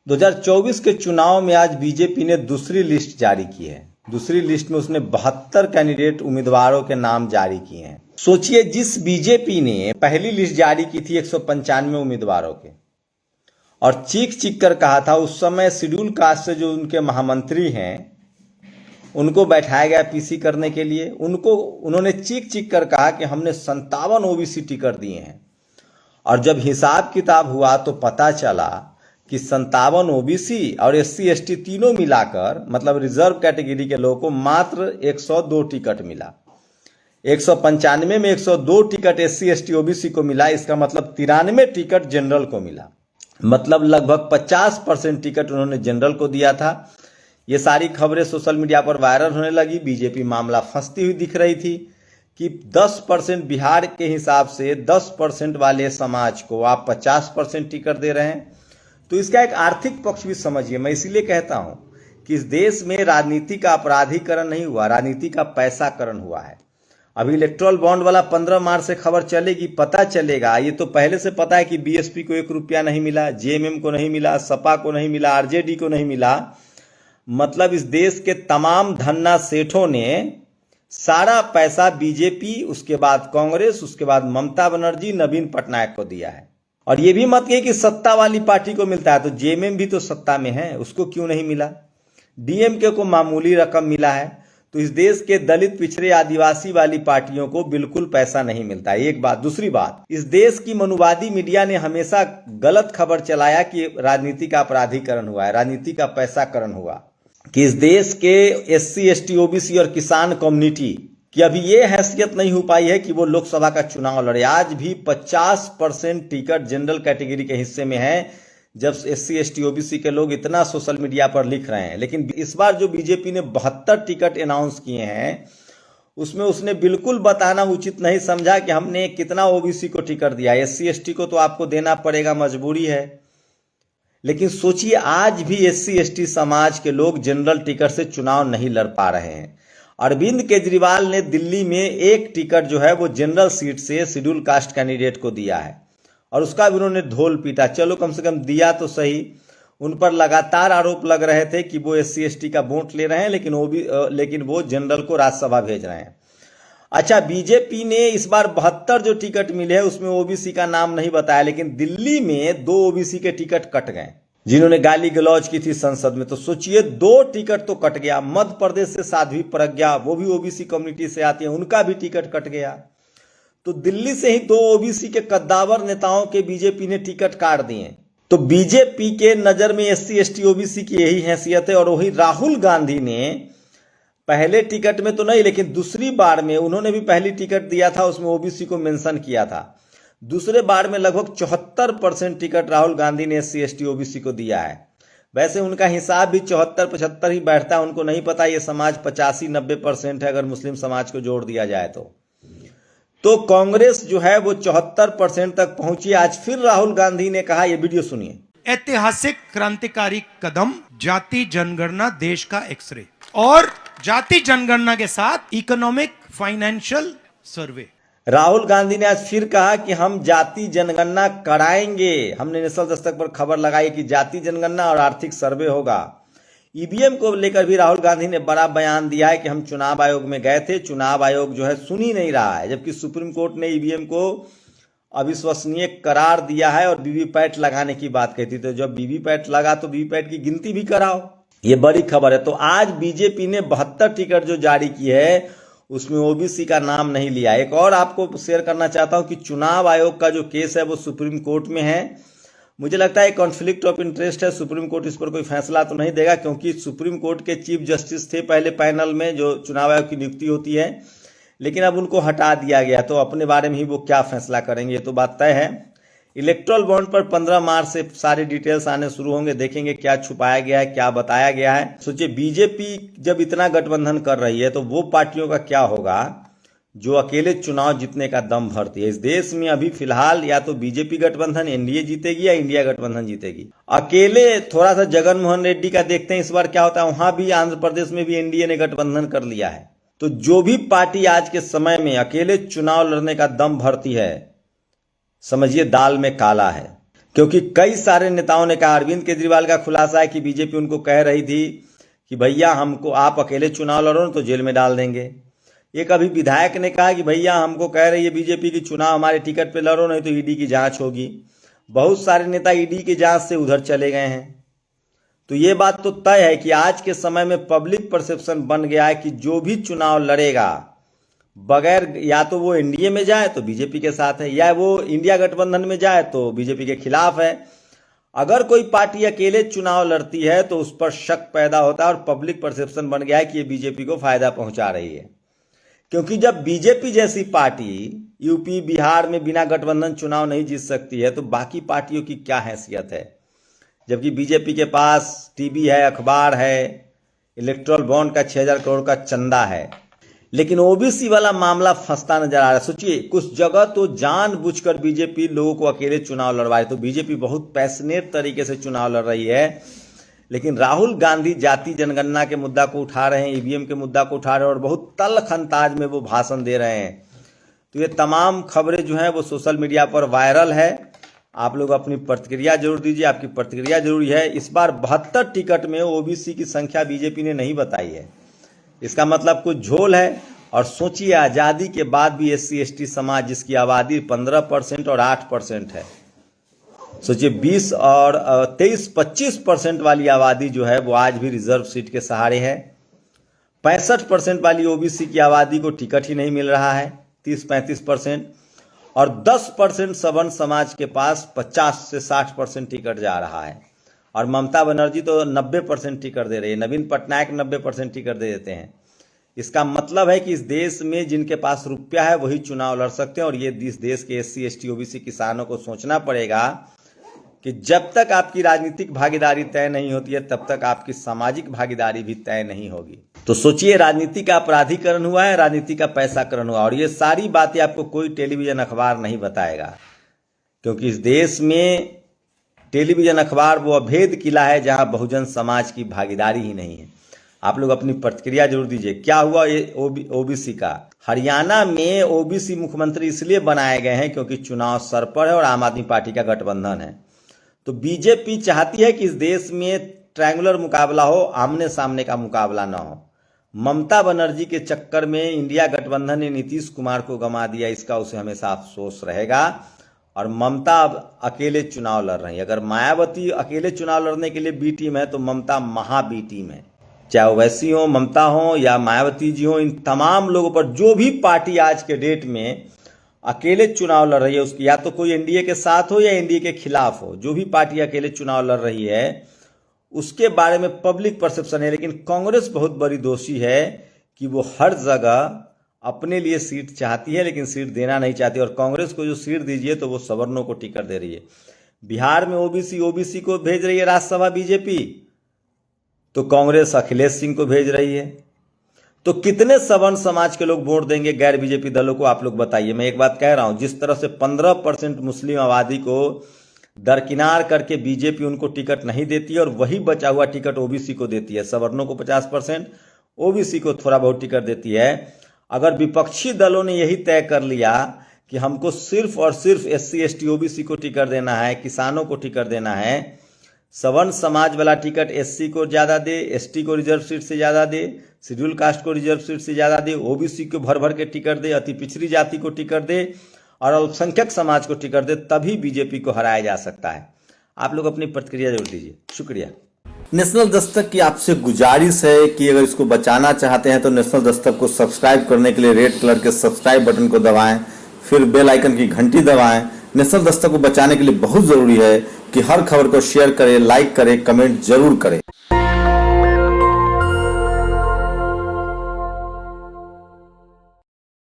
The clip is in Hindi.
2024 के चुनाव में आज बीजेपी ने दूसरी लिस्ट जारी की है। दूसरी लिस्ट में उसने 72 कैंडिडेट उम्मीदवारों के नाम जारी किए हैं। सोचिए, जिस बीजेपी ने पहली लिस्ट जारी की थी 195 उम्मीदवारों के, और चीख चीख कर कहा था उस समय शेड्यूल कास्ट से जो उनके महामंत्री हैं उनको बैठाया गया पीसी करने के लिए, उन्होंने चीख चीख कर कहा कि हमने 57 ओबीसी टिकट दिए हैं। और जब हिसाब किताब हुआ तो पता चला कि 57 ओबीसी और एससी एसटी तीनों मिलाकर, मतलब रिजर्व कैटेगरी के लोगों को मात्र 102 टिकट मिला। 195 में 102 टिकट एससी एसटी ओबीसी को मिला। इसका मतलब 93 टिकट जनरल को मिला। मतलब लगभग 50% टिकट उन्होंने जनरल को दिया था। ये सारी खबरें सोशल मीडिया पर वायरल होने लगी। बीजेपी मामला फंसती हुई दिख रही थी कि 10% बिहार के हिसाब से 10% वाले समाज को आप 50% टिकट दे रहे हैं। तो इसका एक आर्थिक पक्ष भी समझिए। मैं इसीलिए कहता हूं कि इस देश में राजनीति का अपराधीकरण नहीं हुआ, राजनीति का पैसाकरण हुआ है। अभी इलेक्ट्रल बॉन्ड वाला 15 मार्च से खबर चलेगी, पता चलेगा। ये तो पहले से पता है कि बीएसपी को 1 रुपया नहीं मिला, जेएमएम को नहीं मिला, सपा को नहीं मिला, आरजेडी को नहीं मिला। मतलब इस देश के तमाम धन्ना सेठों ने सारा पैसा बीजेपी, उसके बाद कांग्रेस, उसके बाद ममता बनर्जी, नवीन पटनायक को दिया है। और ये भी मत कहिए कि सत्ता वाली पार्टी को मिलता है, तो जेएमएम भी तो सत्ता में है, उसको क्यों नहीं मिला? डीएमके को मामूली रकम मिला है। तो इस देश के दलित, पिछड़े, आदिवासी वाली पार्टियों को बिल्कुल पैसा नहीं मिलता है। एक बात। दूसरी बात, इस देश की मनुवादी मीडिया ने हमेशा गलत खबर चलाया कि राजनीति का अपराधीकरण हुआ है, राजनीति का पैसाकरण हुआ, कि इस देश के एससी एसटी ओबीसी और किसान कम्युनिटी कि अभी ये हैसियत नहीं हो पाई है कि वो लोकसभा का चुनाव लड़े। आज भी 50% टिकट जनरल कैटेगरी के हिस्से में है, जब एससी एसटी ओबीसी के लोग इतना सोशल मीडिया पर लिख रहे हैं। लेकिन इस बार जो बीजेपी ने 72 टिकट अनाउंस किए हैं, उसमें उसने बिल्कुल बताना उचित नहीं समझा कि हमने कितना ओबीसी को टिकट दिया। एससी एसटी को तो आपको देना पड़ेगा, मजबूरी है। लेकिन सोचिए, आज भी एससी एसटी समाज के लोग जनरल टिकट से चुनाव नहीं लड़ पा रहे हैं। अरविंद केजरीवाल ने दिल्ली में एक टिकट जो है वो जनरल सीट से शेड्यूल कास्ट कैंडिडेट को दिया है, और उसका भी उन्होंने ढोल पीटा। चलो, कम से कम दिया तो सही। उन पर लगातार आरोप लग रहे थे कि वो एससी एसटी का वोट ले रहे हैं, लेकिन वो जनरल को राज्यसभा भेज रहे हैं। अच्छा, बीजेपी ने इस बार 72 जो टिकट मिले हैं उसमें ओबीसी का नाम नहीं बताया, लेकिन दिल्ली में 2 ओबीसी के टिकट कट गए जिन्होंने गाली गलौज की थी संसद में। तो सोचिए, 2 टिकट तो कट गया। मध्य प्रदेश से साध्वी प्रज्ञा, वो भी ओबीसी कम्युनिटी से आती है, उनका भी टिकट कट गया। तो दिल्ली से ही 2 ओबीसी के कद्दावर नेताओं के बीजेपी ने टिकट काट दिए। तो बीजेपी के नजर में एससी एसटी ओबीसी की यही हैसियत है। और वही राहुल गांधी ने पहले टिकट में तो नहीं, लेकिन दूसरी बार में उन्होंने भी पहली टिकट दिया था, उसमें ओबीसी को मेंशन किया था। दूसरे बार में लगभग 74% टिकट राहुल गांधी ने एससी एसटी ओबीसी को दिया है। वैसे उनका हिसाब भी 74-75 ही बैठता है। उनको नहीं पता ये समाज 85-90% है अगर मुस्लिम समाज को जोड़ दिया जाए तो कांग्रेस जो है वो 74% तक पहुंची। आज फिर राहुल गांधी ने कहा, ये वीडियो सुनिए। ऐतिहासिक क्रांतिकारी कदम, जाति जनगणना देश का एक्सरे, और जाति जनगणना के साथ इकोनॉमिक फाइनेंशियल सर्वे। राहुल गांधी ने आज फिर कहा कि हम जाति जनगणना कराएंगे। हमने नेशनल दस्तक पर खबर लगाई कि जाति जनगणना और आर्थिक सर्वे होगा। ईवीएम को लेकर भी राहुल गांधी ने बड़ा बयान दिया है कि हम चुनाव आयोग में गए थे, चुनाव आयोग जो है सुन ही नहीं रहा है, जबकि सुप्रीम कोर्ट ने ईवीएम को अविश्वसनीय करार दिया है और वीवीपैट लगाने की बात कही थी। तो जब वीवीपैट लगा तो वीवीपैट की गिनती भी कराओ। ये बड़ी खबर है। तो आज बीजेपी ने 72 टिकट जो जारी की है उसमें ओबीसी का नाम नहीं लिया। एक और आपको शेयर करना चाहता हूं कि चुनाव आयोग का जो केस है वो सुप्रीम कोर्ट में है। मुझे लगता है कॉन्फ्लिक्ट ऑफ इंटरेस्ट है। सुप्रीम कोर्ट इस पर कोई फैसला तो नहीं देगा, क्योंकि सुप्रीम कोर्ट के चीफ जस्टिस थे पहले पैनल में जो चुनाव आयोग की नियुक्ति होती है, लेकिन अब उनको हटा दिया गया। तो अपने बारे में ही वो क्या फैसला करेंगे ये तो बात तय है। इलेक्ट्रल बॉन्ड पर 15 मार्च से सारे डिटेल्स आने शुरू होंगे। देखेंगे क्या छुपाया गया है, क्या बताया गया है। सोचिए, बीजेपी जब इतना गठबंधन कर रही है तो वो पार्टियों का क्या होगा जो अकेले चुनाव जीतने का दम भरती है। इस देश में अभी फिलहाल या तो बीजेपी गठबंधन एनडीए जीतेगी या इंडिया गठबंधन जीतेगी। अकेले थोड़ा सा जगन मोहन रेड्डी का देखते हैं इस बार क्या होता है। वहां भी आंध्र प्रदेश में भी एनडीए ने गठबंधन कर लिया है। तो जो भी पार्टी आज के समय में अकेले चुनाव लड़ने का दम भरती है, समझिए दाल में काला है। क्योंकि कई सारे नेताओं ने कहा, अरविंद केजरीवाल का खुलासा है कि बीजेपी उनको कह रही थी कि भैया हमको आप अकेले चुनाव लड़ो तो जेल में डाल देंगे। एक अभी विधायक ने कहा कि भैया हमको कह रही है बीजेपी की चुनाव हमारे टिकट पे लड़ो नहीं तो ईडी की जांच होगी। बहुत सारे नेता ईडी की जांच से उधर चले गए हैं। तो ये बात तो तय है कि आज के समय में पब्लिक परसेप्शन बन गया है कि जो भी चुनाव लड़ेगा बगैर, या तो वो एनडीए में जाए तो बीजेपी के साथ है, या वो इंडिया गठबंधन में जाए तो बीजेपी के खिलाफ है। अगर कोई पार्टी अकेले चुनाव लड़ती है तो उस पर शक पैदा होता है और पब्लिक परसेप्शन बन गया है कि ये बीजेपी को फायदा पहुंचा रही है। क्योंकि जब बीजेपी जैसी पार्टी यूपी बिहार में बिना गठबंधन चुनाव नहीं जीत सकती है तो बाकी पार्टियों की क्या हैसियत है। जबकि बीजेपी के पास टीवी है, अखबार है, इलेक्ट्रल बॉन्ड का 6000 करोड़ का चंदा है, लेकिन ओबीसी वाला मामला फंसता नजर आ रहा है। सोचिए, कुछ जगह तो जानबूझकर बीजेपी लोगों को अकेले चुनाव लड़वाए, तो बीजेपी बहुत पैशनेट तरीके से चुनाव लड़ रही है। लेकिन राहुल गांधी जाति जनगणना के मुद्दा को उठा रहे हैं, ईवीएम के मुद्दा को उठा रहे हैं और बहुत तल्ख अंदाज में वो भाषण दे रहे हैं। तो ये तमाम खबरें जो हैं वो सोशल मीडिया पर वायरल है। आप लोग अपनी प्रतिक्रिया जरूर दीजिए, आपकी प्रतिक्रिया जरूरी है। इस बार 72 टिकट में ओबीसी की संख्या बीजेपी ने नहीं बताई है, इसका मतलब कुछ झोल है। और सोचिए, आज़ादी के बाद भी SC ST समाज जिसकी आबादी 15% और 8% है, सोचिए 20 और 23-25% वाली आबादी जो है वो आज भी रिजर्व सीट के सहारे है। 65% वाली ओबीसी की आबादी को टिकट ही नहीं मिल रहा है, 30-35%, और 10% सवर्ण समाज के पास 50 से 60% टिकट जा रहा है। और ममता बनर्जी तो 90% टिकट दे रही है, नवीन पटनायक 90% टिकट दे देते हैं। इसका मतलब है कि इस देश में जिनके पास रुपया है वही चुनाव लड़ सकते हैं। और ये इस देश के SC ST OBC किसानों को सोचना पड़ेगा कि जब तक आपकी राजनीतिक भागीदारी तय नहीं होती है तब तक आपकी सामाजिक भागीदारी भी तय नहीं होगी। तो सोचिए, राजनीति का अपराधीकरण हुआ है, राजनीति का पैसाकरण हुआ, और ये सारी बातें आपको कोई टेलीविजन अखबार नहीं बताएगा। क्योंकि इस देश में टेलीविजन अखबार वो अभेद किला है जहां बहुजन समाज की भागीदारी ही नहीं है। आप लोग अपनी प्रतिक्रिया जरूर दीजिए। क्या हुआ ये ओबीसी का? हरियाणा में ओबीसी मुख्यमंत्री इसलिए बनाए गए हैं क्योंकि चुनाव सर पर है और आम आदमी पार्टी का गठबंधन है। तो बीजेपी चाहती है कि इस देश में ट्रायंगुलर मुकाबला हो, आमने सामने का मुकाबला ना हो। ममता बनर्जी के चक्कर में इंडिया गठबंधन ने नीतीश कुमार को गंवा दिया, इसका उसे हमेशा अफसोस रहेगा। और ममता अब अकेले चुनाव लड़ रही है। अगर मायावती अकेले चुनाव लड़ने के लिए बी टीम है तो ममता महा बी टीम है। चाहे ओवैसी हो, ममता हो या मायावती जी हो, इन तमाम लोगों पर जो भी पार्टी आज के डेट में अकेले चुनाव लड़ रही है उसकी या तो कोई एनडीए के साथ हो या एनडीए के खिलाफ हो, जो भी पार्टी अकेले चुनाव लड़ रही है उसके बारे में पब्लिक परसेप्शन है। लेकिन कांग्रेस बहुत बड़ी दोषी है कि वो हर जगह अपने लिए सीट चाहती है लेकिन सीट देना नहीं चाहती। और कांग्रेस को जो सीट दीजिए तो वो सवर्णों को टिकट दे रही है। बिहार में ओबीसी को भेज रही है राज्यसभा बीजेपी, तो कांग्रेस अखिलेश सिंह को भेज रही है। तो कितने सवर्ण समाज के लोग वोट देंगे गैर बीजेपी दलों को, आप लोग बताइए। मैं एक बात कह रहा हूं, जिस तरह से 15% मुस्लिम आबादी को दरकिनार करके बीजेपी उनको टिकट नहीं देती है और वही बचा हुआ टिकट ओबीसी को देती है, सवर्णों को 50%, ओबीसी को थोड़ा बहुत टिकट देती है। अगर विपक्षी दलों ने यही तय कर लिया कि हमको सिर्फ और सिर्फ SC ST OBC को टिकट देना है, किसानों को टिकट देना है, सवर्ण समाज वाला टिकट SC को ज़्यादा दे, ST को रिजर्व सीट से ज़्यादा दे, शेड्यूल कास्ट को रिजर्व सीट से ज़्यादा दे, OBC को भर भर के टिकट दे, अति पिछड़ी जाति को टिकट दे और अल्पसंख्यक समाज को टिकट दे, तभी बीजेपी को हराया जा सकता है। आप लोग अपनी प्रतिक्रिया जरूर दीजिए। शुक्रिया। नेशनल दस्तक की आपसे गुजारिश है कि अगर इसको बचाना चाहते हैं तो नेशनल दस्तक को सब्सक्राइब करने के लिए रेड कलर के सब्सक्राइब बटन को दबाएं, फिर बेल आइकन की घंटी दबाएं। नेशनल दस्तक को बचाने के लिए बहुत जरूरी है कि हर खबर को शेयर करें, लाइक करें, कमेंट जरूर करें।